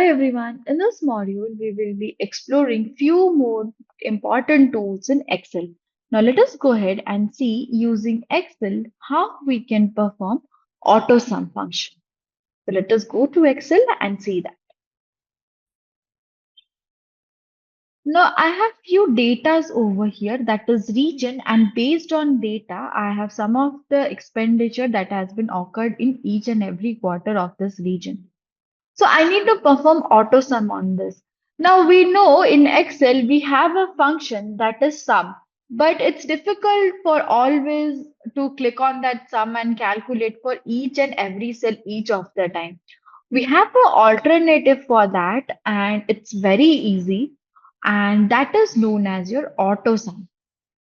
Hi everyone. In this module, we will be exploring few more important tools in Excel. Now let us go ahead and see using Excel how we can perform AutoSum function. So let us go to Excel and see that. Now I have few datas over here that is region, and based on data, I have some of the expenditure that has been occurred in each and every quarter of this region. So I need to perform AutoSum on this. Now we know in Excel we have a function that is sum, but it's difficult for always to click on that sum and calculate for each and every cell each of the time. We have an alternative for that, and it's very easy, and that is known as your AutoSum.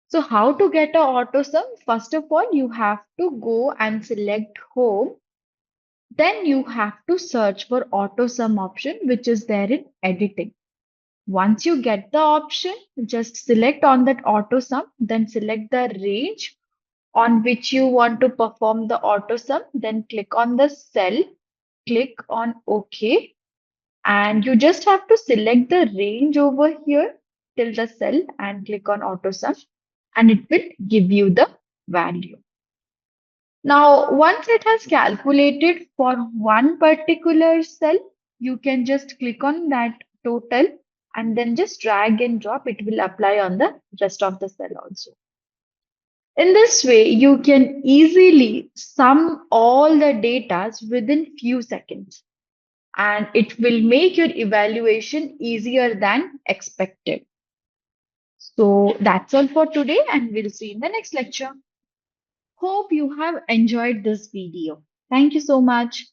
So how to get a AutoSum? First of all, you have to go and select home, then you have to search for AutoSum option, which is there in editing. Once you get the option, just select on that AutoSum, then select the range on which you want to perform the AutoSum, then click on the cell, click on OK, and you just have to select the range over here till the cell and click on AutoSum, and it will give you the value. Now, once it has calculated for one particular cell, you can just click on that total and then just drag and drop. It will apply on the rest of the cell also. In this way, you can easily sum all the data within few seconds, and it will make your evaluation easier than expected. So that's all for today, and we'll see you in the next lecture. Hope you have enjoyed this video. Thank you so much.